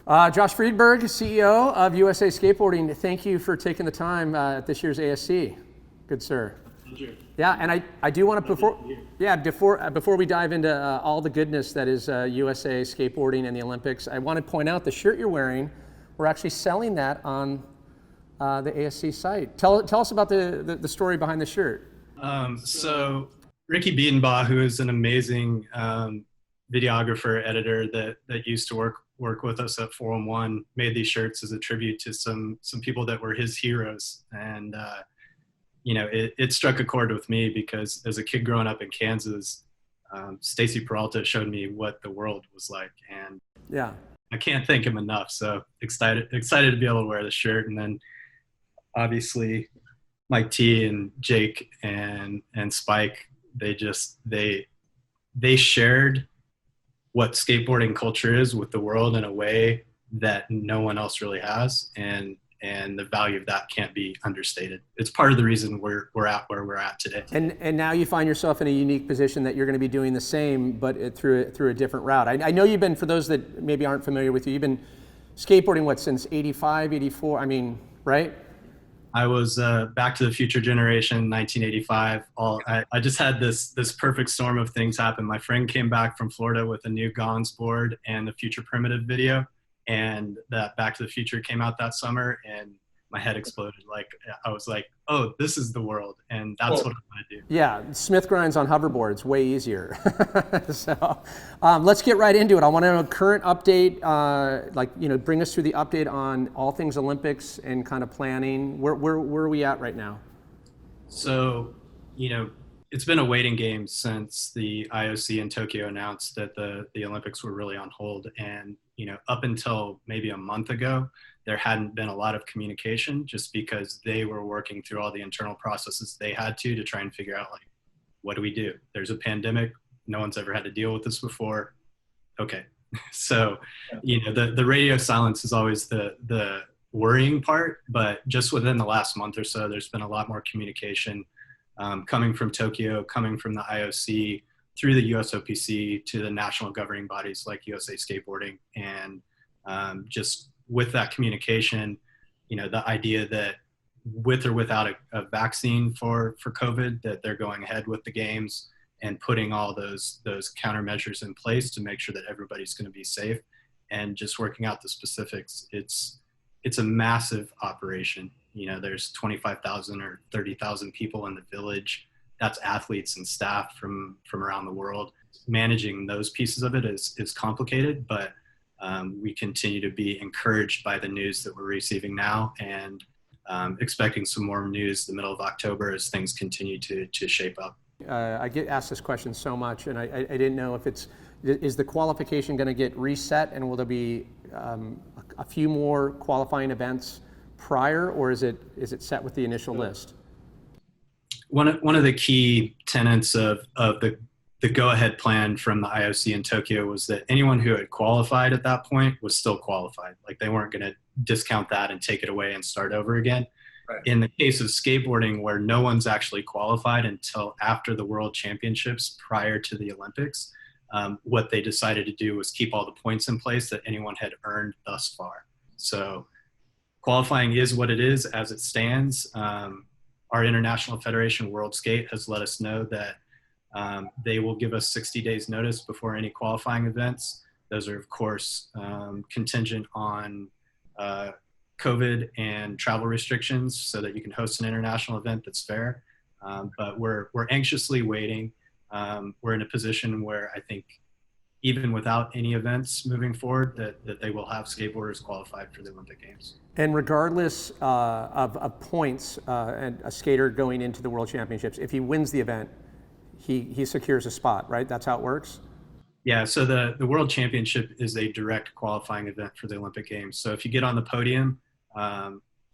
Josh Friedberg, CEO of USA Skateboarding. Thank you for taking the time at this year's ASC. Good, sir. Pleasure. Yeah, and I do want to before we dive into all the goodness that is USA Skateboarding and the Olympics, I want to point out the shirt you're wearing. We're actually selling that on the ASC site. Tell us about the story behind the shirt. So Ricky Biedenbaugh, who is an amazing videographer, editor that used to work with us at 411, made these shirts as a tribute to some people that were his heroes. And it struck a chord with me because as a kid growing up in Kansas, Stacy Peralta showed me what the world was like, and yeah, I can't thank him enough. So excited to be able to wear the shirt. And then obviously Mike T and Jake and Spike, they shared what skateboarding culture is with the world in a way that no one else really has, and the value of that can't be understated. It's part of the reason we're at where we're at today. And now you find yourself in a unique position that you're going to be doing the same, but through a different route. I know you've been, for those that maybe aren't familiar with you, you've been skateboarding since 85, 84, right? I was Back to the Future generation, 1985. I just had this perfect storm of things happen. My friend came back from Florida with a new Gons board and the Future Primitive video, and that Back to the Future came out that summer, and my head exploded. I was like, oh, this is the world, and that's what I'm going to do. Yeah, Smith grinds on hoverboards, way easier. So let's get right into it. I want to know a current update, bring us through the update on all things Olympics and kind of planning. Where are we at right now? So, it's been a waiting game since the IOC in Tokyo announced that the Olympics were really on hold. And, up until maybe a month ago, there hadn't been a lot of communication just because they were working through all the internal processes they had to try and figure out, what do we do? There's a pandemic. No one's ever had to deal with this before. Okay. So, the radio silence is always the worrying part, but just within the last month or so, there's been a lot more communication coming from Tokyo, coming from the IOC, through the USOPC to the national governing bodies like USA Skateboarding. And just with that communication, the idea that with or without a vaccine for COVID, that they're going ahead with the games and putting all those countermeasures in place to make sure that everybody's going to be safe, and just working out the specifics. It's a massive operation. There's 25,000 or 30,000 people in the village. That's athletes and staff from around the world. Managing those pieces of it is complicated, but we continue to be encouraged by the news that we're receiving now, and expecting some more news the middle of October as things continue to shape up. I get asked this question so much, and I didn't know if is the qualification going to get reset, and will there be a few more qualifying events prior, or is it set with the initial list? One of the key tenets of the go-ahead plan from the IOC in Tokyo was that anyone who had qualified at that point was still qualified. They weren't going to discount that and take it away and start over again. Right. In the case of skateboarding, where no one's actually qualified until after the World Championships prior to the Olympics, what they decided to do was keep all the points in place that anyone had earned thus far. So qualifying is what it is as it stands. Our International Federation, World Skate, has let us know that they will give us 60 days notice before any qualifying events. Those are, of course, contingent on COVID and travel restrictions so that you can host an international event that's fair. But we're anxiously waiting. We're in a position where I think even without any events moving forward, that they will have skateboarders qualified for the Olympic Games. And regardless of points and a skater going into the World Championships, if he wins the event, he secures a spot, right? That's how it works? Yeah, so the World Championship is a direct qualifying event for the Olympic Games. So if you get on the podium,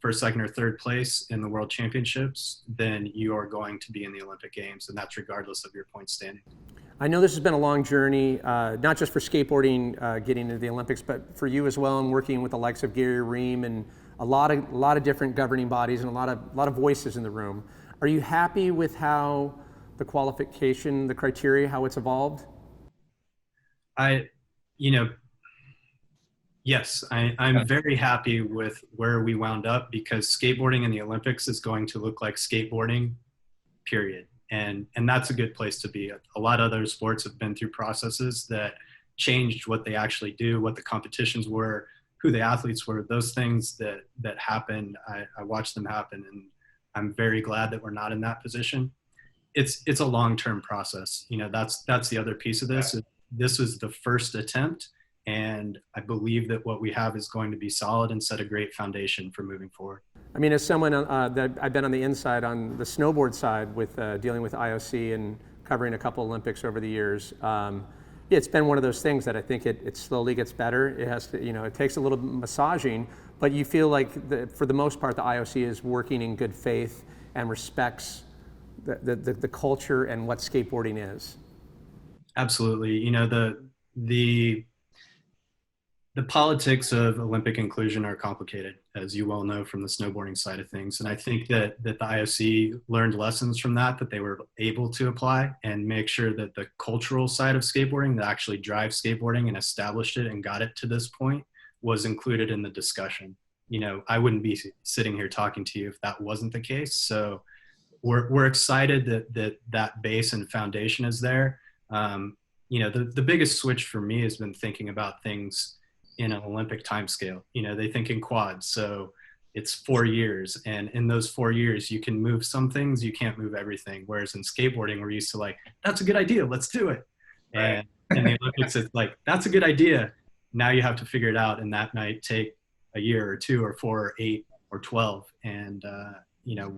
first, second, or third place in the World Championships, then you are going to be in the Olympic Games, and that's regardless of your point standing. I know this has been a long journey, not just for skateboarding getting into the Olympics, but for you as well, and working with the likes of Gary Ream and a lot of different governing bodies and a lot of voices in the room. Are you happy with how the qualification, the criteria, how it's evolved? Yes, I'm very happy with where we wound up because skateboarding in the Olympics is going to look like skateboarding, period. And that's a good place to be. A lot of other sports have been through processes that changed what they actually do, what the competitions were, who the athletes were. Those things that happen, I watched them happen, and I'm very glad that we're not in that position. It's a long-term process. You know, that's the other piece of this. This was the first attempt, and I believe that what we have is going to be solid and set a great foundation for moving forward. I mean, as someone that I've been on the inside, on the snowboard side, with dealing with IOC and covering a couple Olympics over the years, yeah, it's been one of those things that I think it slowly gets better. It has to, it takes a little massaging, but you feel like for the most part, the IOC is working in good faith and respects the culture and what skateboarding is. Absolutely. You know, the politics of Olympic inclusion are complicated, as you well know from the snowboarding side of things. And I think that the IOC learned lessons from that they were able to apply and make sure that the cultural side of skateboarding that actually drives skateboarding and established it and got it to this point was included in the discussion. You know, I wouldn't be sitting here talking to you if that wasn't the case. So we're excited that base and foundation is there. You know, the biggest switch for me has been thinking about things in an Olympic time scale. You know, they think in quads. So it's 4 years. And in those 4 years, you can move some things, you can't move everything. Whereas in skateboarding, we're used to like, that's a good idea, let's do it. Right. And in the Olympics, it's like, that's a good idea. Now you have to figure it out. And that might take a year or 2 or 4 or 8 or 12. And, you know,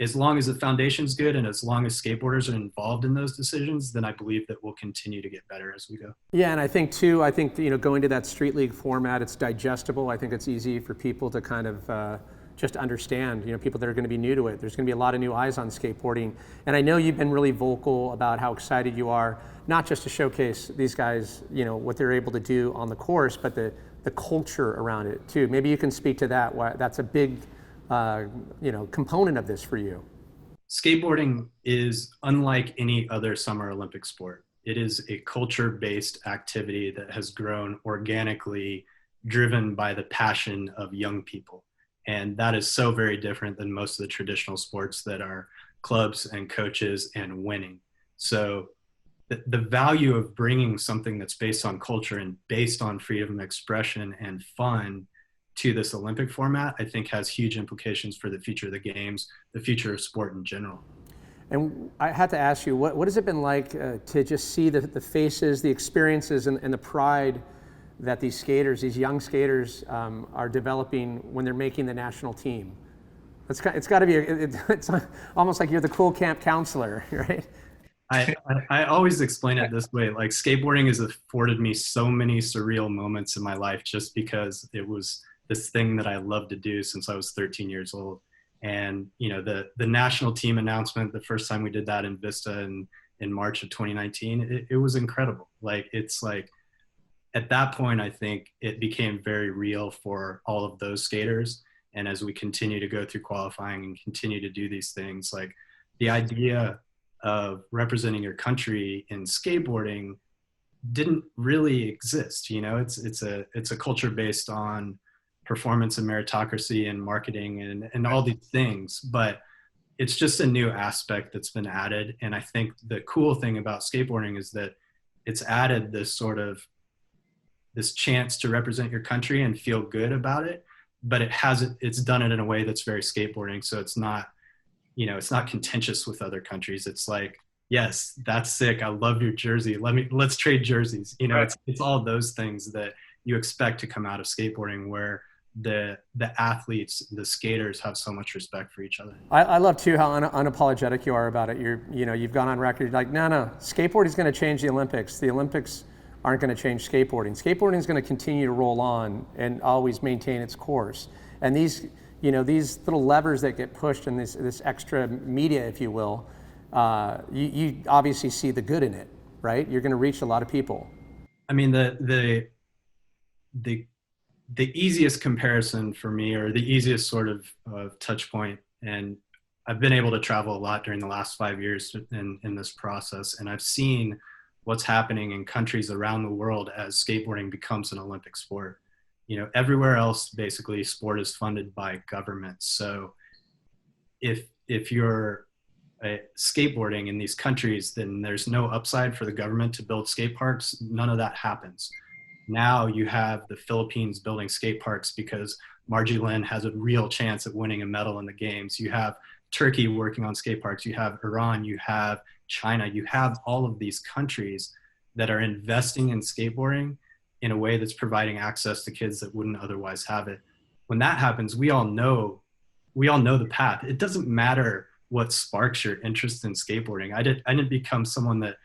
as long as the foundation's good and as long as skateboarders are involved in those decisions, then I believe that we'll continue to get better as we go. Yeah, and I think going to that street league format, it's digestible. I think it's easy for people to kind of just understand, people that are going to be new to it. There's going to be a lot of new eyes on skateboarding. And I know you've been really vocal about how excited you are, not just to showcase these guys, what they're able to do on the course, but the culture around it too. Maybe you can speak to that. Why that's a big component of this for you. Skateboarding is unlike any other Summer Olympic sport. It is a culture-based activity that has grown organically, driven by the passion of young people. And that is so very different than most of the traditional sports that are clubs and coaches and winning. So the value of bringing something that's based on culture and based on freedom of expression and fun to this Olympic format, I think has huge implications for the future of the games, the future of sport in general. And I had to ask you, what has it been like to just see the faces, the experiences, and the pride that these young skaters are developing when they're making the national team? It's got to be, it's almost like you're the cool camp counselor, right? I always explain it this way, like skateboarding has afforded me so many surreal moments in my life just because it was this thing that I loved to do since I was 13 years old. And, the national team announcement, the first time we did that in Vista in March of 2019, it was incredible. Like, it's like, at that point, I think it became very real for all of those skaters. And as we continue to go through qualifying and continue to do these things, like the idea of representing your country in skateboarding didn't really exist. It's a culture based on performance and meritocracy and marketing and all these things, but it's just a new aspect that's been added. And I think the cool thing about skateboarding is that it's added this chance to represent your country and feel good about it, but it's done it in a way that's very skateboarding. So it's not, it's not contentious with other countries. It's like, yes, that's sick. I love your jersey. Let's trade jerseys. Right. It's all those things that you expect to come out of skateboarding, where the athletes, the skaters, have so much respect for each other. I love too how unapologetic you are about it. You've gone on record, you're like, no, skateboarding is going to change the Olympics. The Olympics aren't going to change skateboarding. Skateboarding is going to continue to roll on and always maintain its course. And these little levers that get pushed in this extra media, if you will, you obviously see the good in it, right? You're going to reach a lot of people. I mean, the easiest comparison for me, or the easiest sort of touch point, and I've been able to travel a lot during the last 5 years in this process, and I've seen what's happening in countries around the world as skateboarding becomes an Olympic sport. everywhere else, basically sport is funded by governments. So if you're skateboarding in these countries, then there's no upside for the government to build skate parks. None of that happens. Now you have the Philippines building skate parks because Margie Lin has a real chance at winning a medal in the games. You have Turkey working on skate parks. You have Iran, you have China, you have all of these countries that are investing in skateboarding in a way that's providing access to kids that wouldn't otherwise have it. When that happens, we all know the path. It doesn't matter what sparks your interest in skateboarding. I didn't become someone that,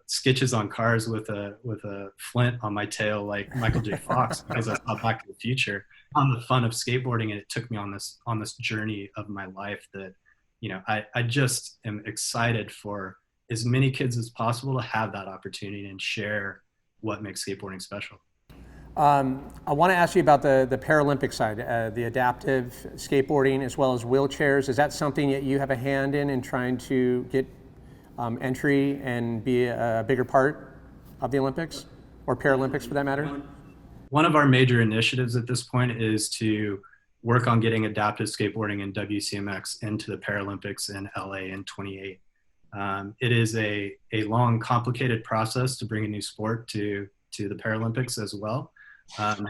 sketches on cars with a flint on my tail like Michael J. Fox because I saw Back to the Future. On the fun of skateboarding, and it took me on this journey of my life that, I just am excited for as many kids as possible to have that opportunity and share what makes skateboarding special. I want to ask you about the Paralympic side, the adaptive skateboarding as well as wheelchairs. Is that something that you have a hand in trying to get entry and be a bigger part of the Olympics or Paralympics for that matter? One of our major initiatives at this point is to work on getting adaptive skateboarding and WCMX into the Paralympics in LA in 28. It is a long, complicated process to bring a new sport to the Paralympics as well.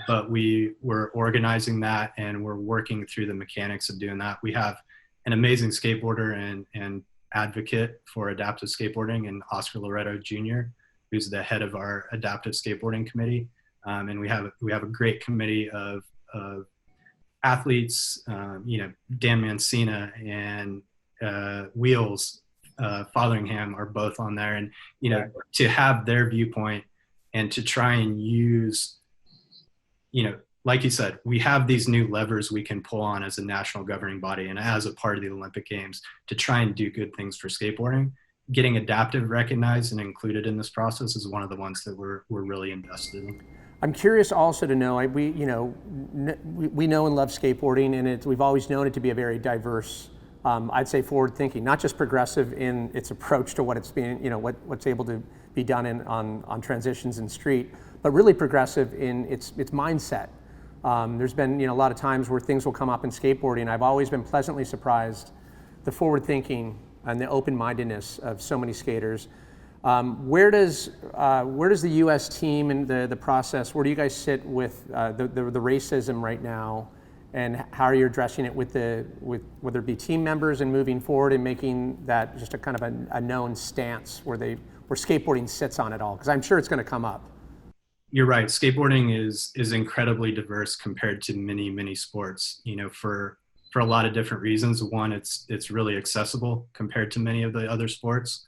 But we're organizing that and we're working through the mechanics of doing that. We have an amazing skateboarder and advocate for adaptive skateboarding and Oscar Loretto Jr., who's the head of our adaptive skateboarding committee. And we have a great committee of athletes, Dan Mancina and Wheels Fotheringham are both on there. And, to have their viewpoint and to try and use, like you said, we have these new levers we can pull on as a national governing body and as a part of the Olympic Games to try and do good things for skateboarding. Getting adaptive recognized and included in this process is one of the ones that we're really invested in. I'm curious also to know, we know and love skateboarding, and we've always known it to be a very diverse, I'd say forward-thinking, not just progressive in its approach to what it's being, what's able to be done on transitions in street, but really progressive in its mindset. There's been a lot of times where things will come up in skateboarding. I've always been pleasantly surprised the forward-thinking and the open-mindedness of so many skaters. Where does the U.S. team and the process? Where do you guys sit with the racism right now, and how are you addressing it with whether it be team members and moving forward and making that just a kind of a known stance where skateboarding sits on it all? Because I'm sure it's going to come up. You're right. Skateboarding is incredibly diverse compared to many sports. For a lot of different reasons. One, it's really accessible compared to many of the other sports.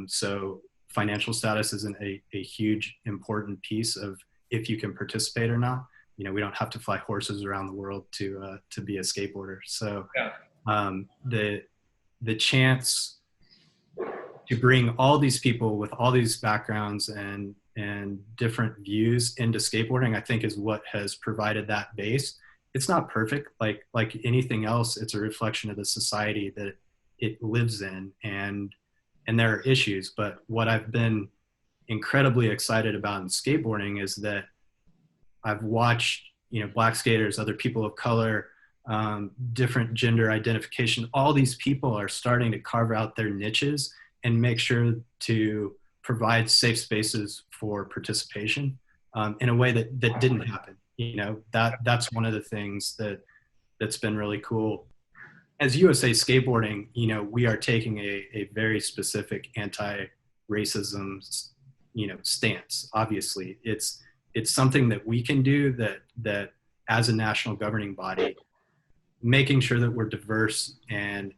So financial status isn't a huge important piece of if you can participate or not. We don't have to fly horses around the world to be a skateboarder. So the chance to bring all these people with all these backgrounds and different views into skateboarding, I think is what has provided that base. It's not perfect. Like anything else, it's a reflection of the society that it lives in, and there are issues. But what I've been incredibly excited about in skateboarding is that I've watched, Black skaters, other people of color, different gender identification, all these people are starting to carve out their niches and make sure to provide safe spaces for participation in a way that didn't happen. That's one of the things that's been really cool. As USA Skateboarding, we are taking a very specific anti-racism, stance. Obviously, it's something that we can do that as a national governing body, making sure that we're diverse and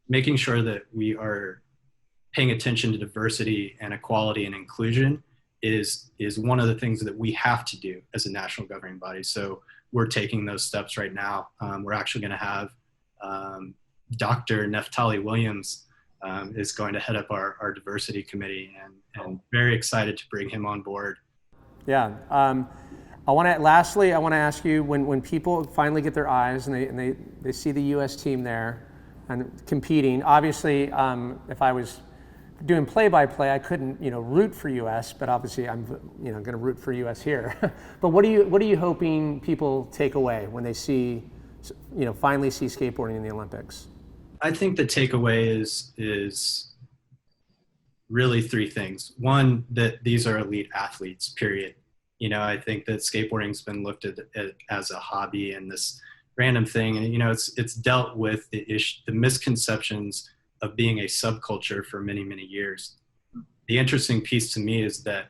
making sure that we are paying attention to diversity and equality and inclusion is one of the things that we have to do as a national governing body. So we're taking those steps right now. We're actually going to have Dr. Neftali Williams is going to head up our diversity committee, and very excited to bring him on board. Yeah. Lastly, I want to ask you, when people finally get their eyes and they see the U.S. team there and competing, obviously, if I was doing play-by-play, I couldn't, root for US, but obviously I'm, going to root for US here. But what are you hoping people take away when they see, finally see skateboarding in the Olympics? I think the takeaway is really three things. One, that these are elite athletes, period. I think that skateboarding's been looked at as a hobby and this random thing. And, it's dealt with the misconceptions of being a subculture for many, many years. The interesting piece to me is that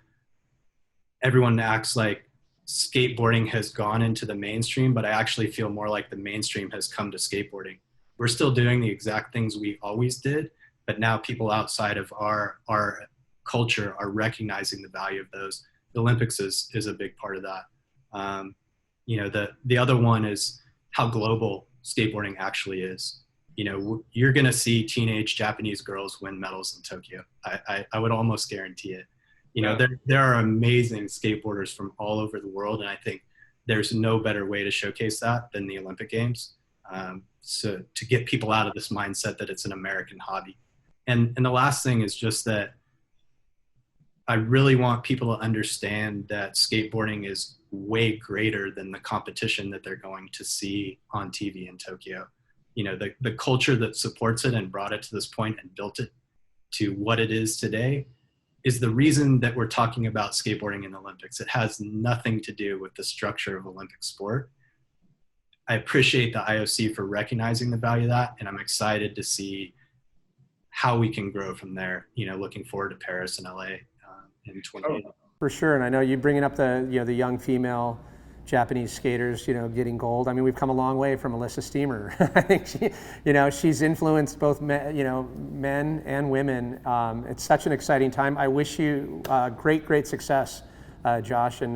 everyone acts like skateboarding has gone into the mainstream, but I actually feel more like the mainstream has come to skateboarding. We're still doing the exact things we always did, but now people outside of our culture are recognizing the value of those. The Olympics is a big part of that. The other one is how global skateboarding actually is. You're going to see teenage Japanese girls win medals in Tokyo. I would almost guarantee it. There are amazing skateboarders from all over the world, and I think there's no better way to showcase that than the Olympic Games. So to get people out of this mindset that it's an American hobby. And the last thing is just that I really want people to understand that skateboarding is way greater than the competition that they're going to see on TV in Tokyo. The culture that supports it and brought it to this point and built it to what it is today is the reason that we're talking about skateboarding in the Olympics. It has nothing to do with the structure of Olympic sport. I appreciate the IOC for recognizing the value of that, and I'm excited to see how we can grow from there. Looking forward to Paris and LA in 2020. For sure, and I know you bringing up the the young female Japanese skaters, getting gold. I mean, we've come a long way from Alyssa Steamer. I think she's influenced both men and women. It's such an exciting time. I wish you great success, Josh, and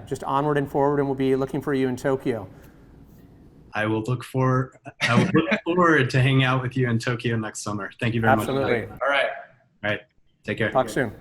just onward and forward, and we'll be looking for you in Tokyo. I will look forward to hanging out with you in Tokyo next summer. Thank you very much. Absolutely. All right. All right. Take care. Talk soon.